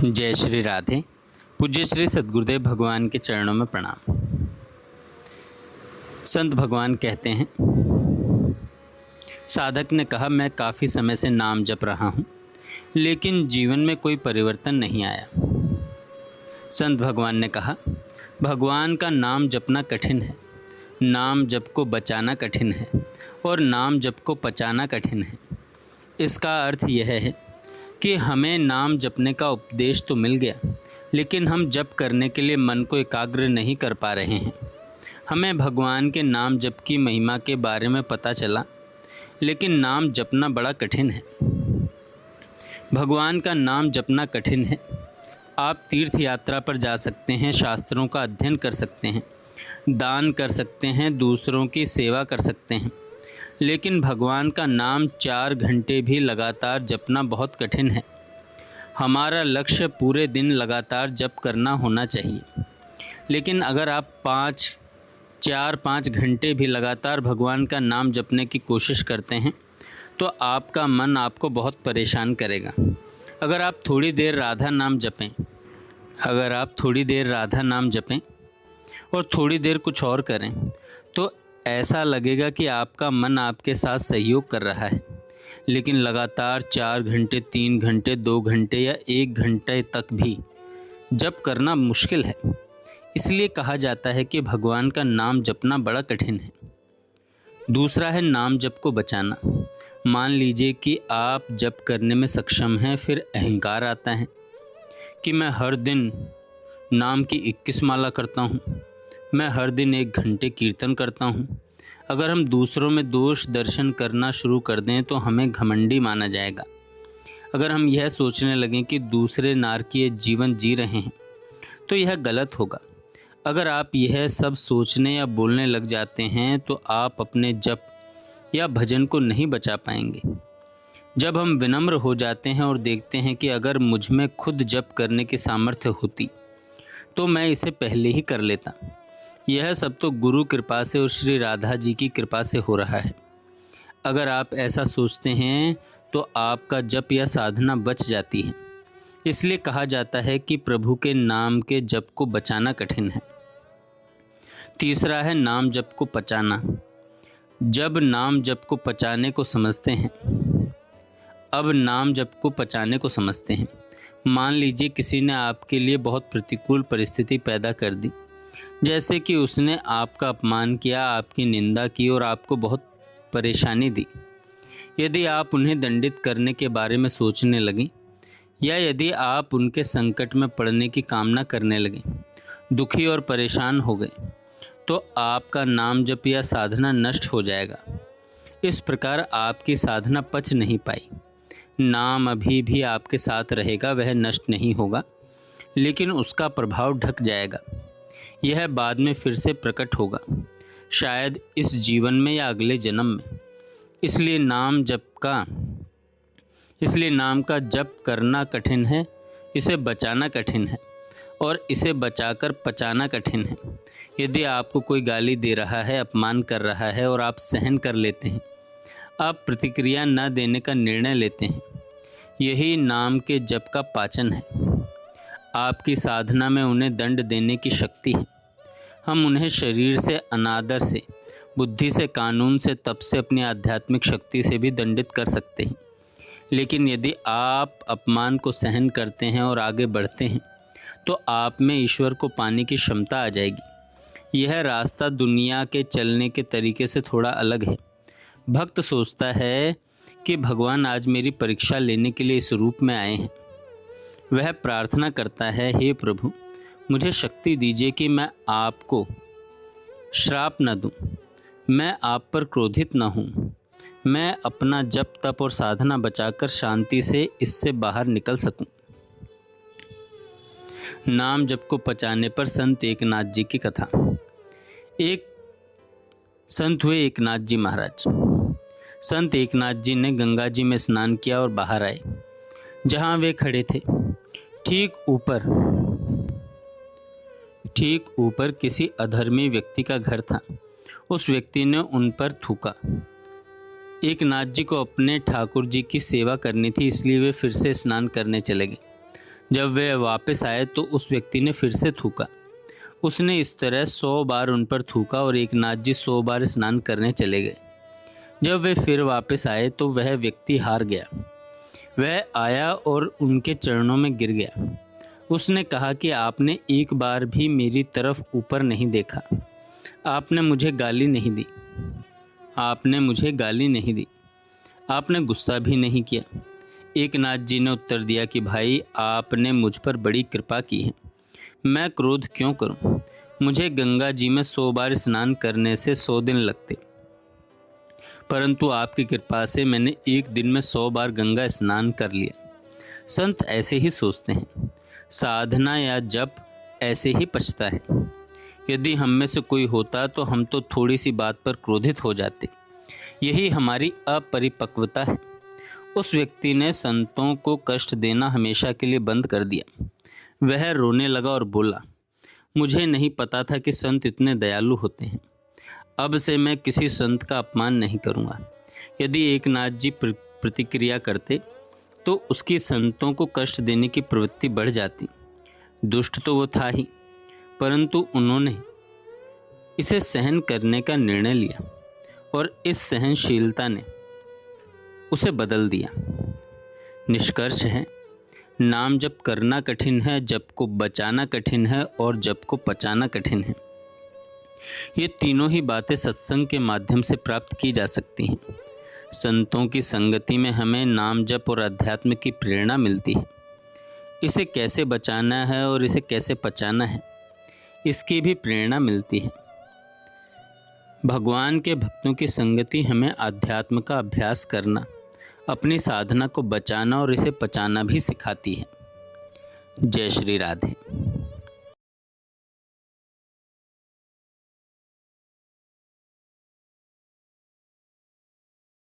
जय श्री राधे। पूज्य श्री सद्गुरुदेव भगवान के चरणों में प्रणाम। संत भगवान कहते हैं, साधक ने कहा, मैं काफ़ी समय से नाम जप रहा हूँ, लेकिन जीवन में कोई परिवर्तन नहीं आया। संत भगवान ने कहा, भगवान का नाम जपना कठिन है, नाम जप को बचाना कठिन है और नाम जप को पचाना कठिन है। इसका अर्थ यह है कि हमें नाम जपने का उपदेश तो मिल गया, लेकिन हम जप करने के लिए मन को एकाग्र नहीं कर पा रहे हैं। हमें भगवान के नाम जप की महिमा के बारे में पता चला, लेकिन नाम जपना बड़ा कठिन है। भगवान का नाम जपना कठिन है। आप तीर्थ यात्रा पर जा सकते हैं, शास्त्रों का अध्ययन कर सकते हैं, दान कर सकते हैं, दूसरों की सेवा कर सकते हैं, लेकिन भगवान का नाम 4 घंटे भी लगातार जपना बहुत कठिन है। हमारा लक्ष्य पूरे दिन लगातार जप करना होना चाहिए, लेकिन अगर आप 4-5 घंटे भी लगातार भगवान का नाम जपने की कोशिश करते हैं तो आपका मन आपको बहुत परेशान करेगा। अगर आप थोड़ी देर राधा नाम जपें और थोड़ी देर कुछ और करें तो ऐसा लगेगा कि आपका मन आपके साथ सहयोग कर रहा है, लेकिन लगातार 4 घंटे, 3 घंटे, 2 घंटे या 1 घंटे तक भी जप करना मुश्किल है। इसलिए कहा जाता है कि भगवान का नाम जपना बड़ा कठिन है। दूसरा है नाम जप को बचाना। मान लीजिए कि आप जप करने में सक्षम हैं, फिर अहंकार आता है कि मैं हर दिन नाम की 21 माला करता हूँ, मैं हर दिन 1 घंटे कीर्तन करता हूँ। अगर हम दूसरों में दोष दर्शन करना शुरू कर दें तो हमें घमंडी माना जाएगा। अगर हम यह सोचने लगें कि दूसरे नारकीय जीवन जी रहे हैं तो यह गलत होगा। अगर आप यह सब सोचने या बोलने लग जाते हैं तो आप अपने जप या भजन को नहीं बचा पाएंगे। जब हम विनम्र हो जाते हैं और देखते हैं कि अगर मुझ में खुद जप करने की सामर्थ्य होती तो मैं इसे पहले ही कर लेता। यह सब तो गुरु कृपा से और श्री राधा जी की कृपा से हो रहा है। अगर आप ऐसा सोचते हैं तो आपका जप या साधना बच जाती है। इसलिए कहा जाता है कि प्रभु के नाम के जप को बचाना कठिन है। तीसरा है नाम जप को पचाना। जब नाम जप को पचाने को समझते हैं, मान लीजिए किसी ने आपके लिए बहुत प्रतिकूल परिस्थिति पैदा कर दी, जैसे कि उसने आपका अपमान किया, आपकी निंदा की और आपको बहुत परेशानी दी। यदि आप उन्हें दंडित करने के बारे में सोचने लगें या यदि आप उनके संकट में पड़ने की कामना करने लगें, दुखी और परेशान हो गए, तो आपका नाम जप या साधना नष्ट हो जाएगा। इस प्रकार आपकी साधना पच नहीं पाई। नाम अभी भी आपके साथ रहेगा, वह नष्ट नहीं होगा, लेकिन उसका प्रभाव ढक जाएगा। यह बाद में फिर से प्रकट होगा, शायद इस जीवन में या अगले जन्म में। इसलिए नाम का जप करना कठिन है, इसे बचाना कठिन है और इसे बचाकर पचाना कठिन है। यदि आपको कोई गाली दे रहा है, अपमान कर रहा है और आप सहन कर लेते हैं, आप प्रतिक्रिया न देने का निर्णय लेते हैं, यही नाम के जप का पाचन है। आपकी साधना में उन्हें दंड देने की शक्ति है। हम उन्हें शरीर से, अनादर से, बुद्धि से, कानून से, तप से, अपनी आध्यात्मिक शक्ति से भी दंडित कर सकते हैं। लेकिन यदि आप अपमान को सहन करते हैं और आगे बढ़ते हैं तो आप में ईश्वर को पाने की क्षमता आ जाएगी। यह रास्ता दुनिया के चलने के तरीके से थोड़ा अलग है। भक्त सोचता है कि भगवान आज मेरी परीक्षा लेने के लिए इस रूप में आए हैं। वह प्रार्थना करता है, हे प्रभु, मुझे शक्ति दीजिए कि मैं आपको श्राप न दूं, मैं आप पर क्रोधित न हूं, मैं अपना जप तप और साधना बचाकर शांति से इससे बाहर निकल सकूं। नाम जप को पचाने पर संत एकनाथ जी की कथा। एक संत हुए एकनाथ जी महाराज। संत एकनाथ जी ने गंगा जी में स्नान किया और बाहर आए। जहां वे खड़े थे, ठीक ऊपर किसी अधर्मी व्यक्ति का घर था। उस व्यक्ति ने उन पर थूका। एकनाथ जी को अपने ठाकुर जी की सेवा करनी थी, इसलिए वे फिर से स्नान करने चले गए। जब वे वापस आए तो उस व्यक्ति ने फिर से थूका। उसने इस तरह 100 बार उन पर थूका और एकनाथ जी 100 बार स्नान करने चले गए। जब वे फिर वापस आए तो वह व्यक्ति हार गया। वह आया और उनके चरणों में गिर गया। उसने कहा कि आपने एक बार भी मेरी तरफ ऊपर नहीं देखा, आपने मुझे गाली नहीं दी, आपने गुस्सा भी नहीं किया। एकनाथ जी ने उत्तर दिया कि भाई, आपने मुझ पर बड़ी कृपा की है, मैं क्रोध क्यों करूं? मुझे गंगा जी में 100 बार स्नान करने से 100 दिन लगते, परंतु आपकी कृपा से मैंने एक दिन में 100 बार गंगा स्नान कर लिया। संत ऐसे ही सोचते हैं, साधना या जप ऐसे ही पचता है। यदि हम में से कोई होता तो हम तो थोड़ी सी बात पर क्रोधित हो जाते। यही हमारी अपरिपक्वता है। उस व्यक्ति ने संतों को कष्ट देना हमेशा के लिए बंद कर दिया। वह रोने लगा और बोला, मुझे नहीं पता था कि संत इतने दयालु होते हैं। अब से मैं किसी संत का अपमान नहीं करूँगा। यदि एकनाथ जी प्रतिक्रिया करते तो उसकी संतों को कष्ट देने की प्रवृत्ति बढ़ जाती। दुष्ट तो वो था ही, परंतु उन्होंने इसे सहन करने का निर्णय लिया और इस सहनशीलता ने उसे बदल दिया। निष्कर्ष है, नाम जप करना कठिन है, जप को बचाना कठिन है और जप को पचाना कठिन है। ये तीनों ही बातें सत्संग के माध्यम से प्राप्त की जा सकती हैं। संतों की संगति में हमें नाम जप और अध्यात्म की प्रेरणा मिलती है। इसे कैसे बचाना है और इसे कैसे पचाना है, इसकी भी प्रेरणा मिलती है। भगवान के भक्तों की संगति हमें अध्यात्म का अभ्यास करना, अपनी साधना को बचाना और इसे पचाना भी सिखाती है। जय श्री राधे।